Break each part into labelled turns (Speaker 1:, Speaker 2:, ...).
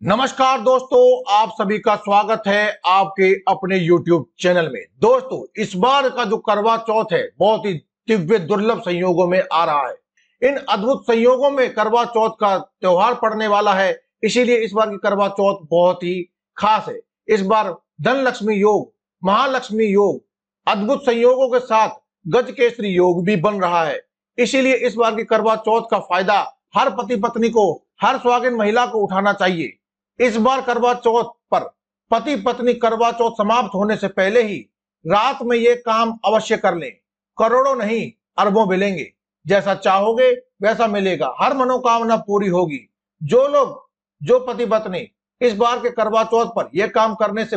Speaker 1: नमस्कार दोस्तों, आप सभी का स्वागत है आपके अपने YouTube चैनल में। दोस्तों, इस बार का जो करवा चौथ है बहुत ही दिव्य दुर्लभ संयोगों में आ रहा है। इन अद्भुत संयोगों में करवा चौथ का त्योहार पड़ने वाला है, इसीलिए इस बार की करवा चौथ बहुत ही खास है। इस बार धन लक्ष्मी योग, महालक्ष्मी योग, अद्भुत संयोगों के साथ गज केसरी योग भी बन रहा है। इसीलिए इस बार की करवा चौथ का फायदा हर पति पत्नी को, हर सुहागिन महिला को उठाना चाहिए। इस बार करवा चौथ पर पति पत्नी करवा चौथ समाप्त होने से पहले ही रात में ये काम अवश्य कर लें। करोड़ों नहीं अरबों मिलेंगे, जैसा चाहोगे वैसा मिलेगा, हर मनोकामना पूरी होगी। जो पति पत्नी इस बार के करवा चौथ पर यह काम करने से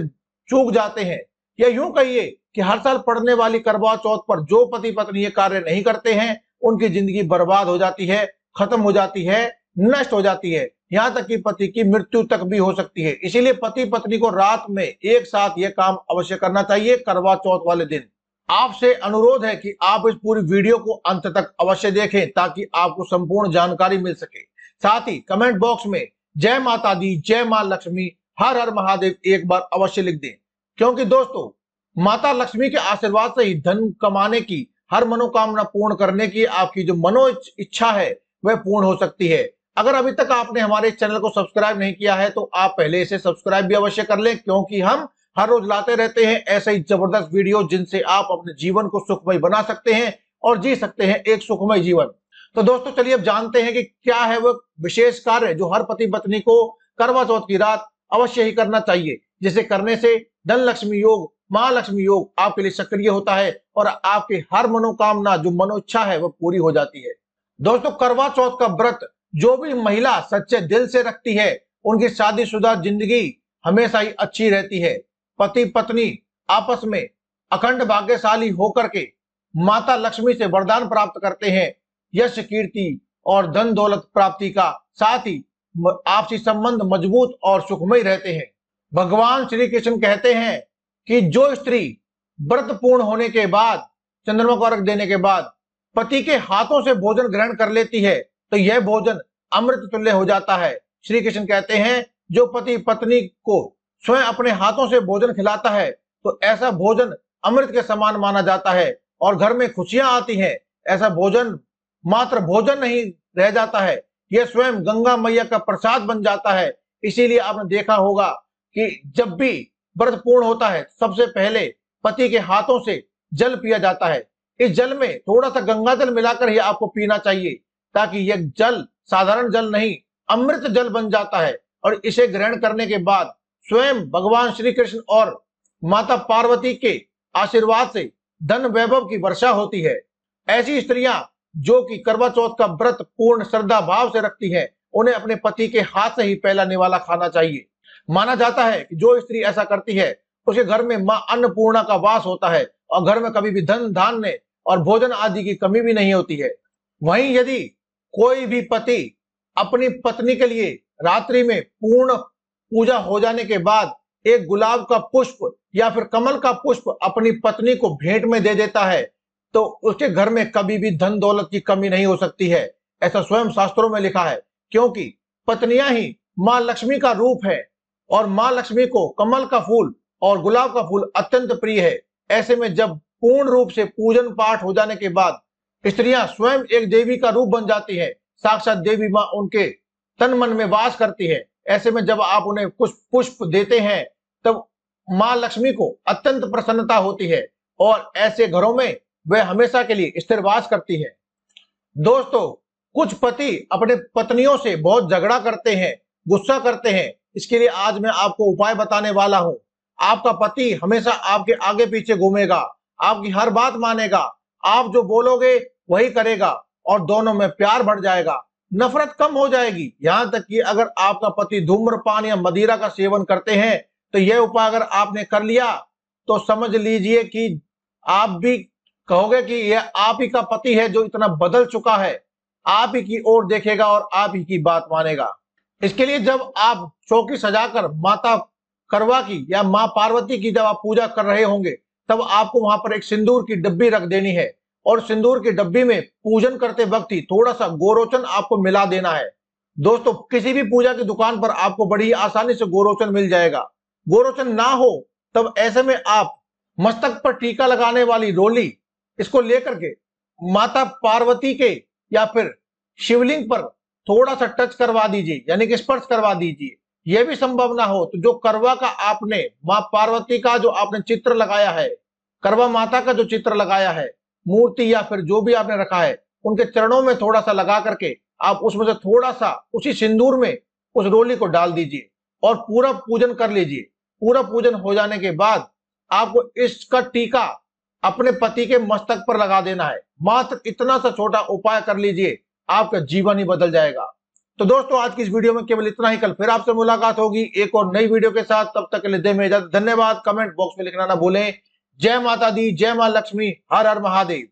Speaker 1: चूक जाते हैं, या यूं कहिए कि हर साल पड़ने वाली करवा चौथ पर जो पति पत्नी ये कार्य नहीं करते हैं, उनकी जिंदगी बर्बाद हो जाती है, खत्म हो जाती है, नष्ट हो जाती है, यहाँ तक कि पति की मृत्यु तक भी हो सकती है। इसीलिए पति पत्नी को रात में एक साथ यह काम अवश्य करना चाहिए करवा चौथ वाले दिन। आपसे अनुरोध है कि आप इस पूरी वीडियो को अंत तक अवश्य देखें ताकि आपको संपूर्ण जानकारी मिल सके। साथ ही कमेंट बॉक्स में जय माता दी, जय मां लक्ष्मी, हर हर महादेव एक बार अवश्य लिख दें, क्योंकि दोस्तों माता लक्ष्मी के आशीर्वाद से ही धन कमाने की, हर मनोकामना पूर्ण करने की आपकी जो मनो इच्छा है वह पूर्ण हो सकती है। अगर अभी तक आपने हमारे चैनल को सब्सक्राइब नहीं किया है तो आप पहले इसे सब्सक्राइब भी अवश्य कर लें, क्योंकि हम हर रोज लाते रहते हैं ऐसे ही जबरदस्त वीडियो जिनसे आप अपने जीवन को सुखमय बना सकते हैं और जी सकते हैं एक सुखमय जीवन। तो दोस्तों चलिए अब जानते हैं कि क्या है वह विशेष कार्य जो हर पति पत्नी को करवा चौथ की रात अवश्य ही करना चाहिए, जिसे करने से धन लक्ष्मी योग, महालक्ष्मी योग आपके लिए सक्रिय होता है और आपकी हर मनोकामना जो मनोइच्छा है वह पूरी हो जाती है। दोस्तों, करवा चौथ का व्रत जो भी महिला सच्चे दिल से रखती है, उनकी शादीशुदा जिंदगी हमेशा ही अच्छी रहती है। पति पत्नी आपस में अखंड भाग्यशाली होकर के माता लक्ष्मी से वरदान प्राप्त करते हैं, यश कीर्ति और धन दौलत प्राप्ति का, साथ ही आपसी संबंध मजबूत और सुखमय रहते हैं। भगवान श्री कृष्ण कहते हैं कि जो स्त्री व्रत पूर्ण होने के बाद, चंद्रमा को अर्घ देने के बाद पति के हाथों से भोजन ग्रहण कर लेती है तो यह भोजन अमृत तुल्य हो जाता है। श्री कृष्ण कहते हैं जो पति पत्नी को स्वयं अपने हाथों से भोजन खिलाता है तो ऐसा भोजन अमृत के समान माना जाता है और घर में खुशियां आती हैं। ऐसा भोजन मात्र भोजन नहीं रह जाता है, यह स्वयं गंगा मैया का प्रसाद बन जाता है। इसीलिए आपने देखा होगा कि जब भी व्रत पूर्ण होता है सबसे पहले पति के हाथों से जल पिया जाता है। इस जल में थोड़ा सा गंगा जल मिलाकर ही आपको पीना चाहिए, ताकि यह जल साधारण जल नहीं अमृत जल बन जाता है और इसे ग्रहण करने के बाद स्वयं भगवान श्री कृष्ण और माता पार्वती के आशीर्वाद से धन वैभव की वर्षा होती है। ऐसी स्त्रियां जो कि करवा चौथ का व्रत पूर्ण श्रद्धा भाव से रखती हैं, उन्हें अपने पति के हाथ से ही पहला निवाला खाना चाहिए। माना जाता है कि जो स्त्री ऐसा करती है उसके घर में मां अन्नपूर्णा का वास होता है और घर में कभी भी धन धान्य और भोजन आदि की कमी भी नहीं होती है। वहीं यदि कोई भी पति अपनी पत्नी के लिए रात्रि में पूर्ण पूजा हो जाने के बाद एक गुलाब का पुष्प या फिर कमल का पुष्प अपनी पत्नी को भेंट में दे देता है तो उसके घर में कभी भी धन दौलत की कमी नहीं हो सकती है। ऐसा स्वयं शास्त्रों में लिखा है, क्योंकि पत्नियां ही मां लक्ष्मी का रूप है और मां लक्ष्मी को कमल का फूल और गुलाब का फूल अत्यंत प्रिय है। ऐसे में जब पूर्ण रूप से पूजन पाठ हो जाने के बाद स्त्रियां स्वयं एक देवी का रूप बन जाती है, साक्षात देवी मां उनके तन मन में वास करती है। ऐसे में जब आप उन्हें कुछ पुष्प देते हैं तब मां लक्ष्मी को अत्यंत प्रसन्नता होती है और ऐसे घरों में वह हमेशा के लिए स्थिर वास करती है। दोस्तों, कुछ पति अपने पत्नियों से बहुत झगड़ा करते हैं, गुस्सा करते हैं। इसके लिए आज मैं आपको उपाय बताने वाला हूं। आपका पति हमेशा आपके आगे पीछे घूमेगा, आपकी हर बात मानेगा, आप जो बोलोगे वही करेगा और दोनों में प्यार बढ़ जाएगा, नफरत कम हो जाएगी। यहां तक कि अगर आपका पति धूम्रपान या मदिरा का सेवन करते हैं तो यह उपाय अगर आपने कर लिया तो समझ लीजिए कि आप भी कहोगे कि यह आप ही का पति है जो इतना बदल चुका है, आप ही की ओर देखेगा और आप ही की बात मानेगा। इसके लिए जब आप चौकी सजाकर माता करवा की या मां पार्वती की जब आप पूजा कर रहे होंगे तब आपको वहां पर एक सिंदूर की डब्बी रख देनी है और सिंदूर की डब्बी में पूजन करते वक्त ही थोड़ा सा गोरोचन आपको मिला देना है। दोस्तों किसी भी पूजा की दुकान पर आपको बड़ी आसानी से गोरोचन मिल जाएगा। गोरोचन ना हो तब ऐसे में आप मस्तक पर टीका लगाने वाली रोली इसको लेकर के माता पार्वती के या फिर शिवलिंग पर थोड़ा सा टच करवा दीजिए, यानी कि स्पर्श करवा दीजिए। यह भी संभव ना हो तो जो करवा का आपने मां पार्वती का जो आपने चित्र लगाया है, करवा माता का जो चित्र लगाया है, मूर्ति या फिर जो भी आपने रखा है, उनके चरणों में थोड़ा सा लगा करके आप उसमें से थोड़ा सा उसी सिंदूर में उस रोली को डाल दीजिए और पूरा पूजन कर लीजिए। पूरा पूजन हो जाने के बाद आपको इसका टीका अपने पति के मस्तक पर लगा देना है। मात्र इतना सा छोटा उपाय कर लीजिए, आपका जीवन ही बदल जाएगा। तो दोस्तों आज की इस वीडियो में केवल इतना ही। कल फिर आपसे मुलाकात होगी एक और नई वीडियो के साथ। तब तक के लिए दे में इजाजत। धन्यवाद। कमेंट बॉक्स में लिखना ना भूलें। जय माता दी, जय मां लक्ष्मी, हर हर महादेव।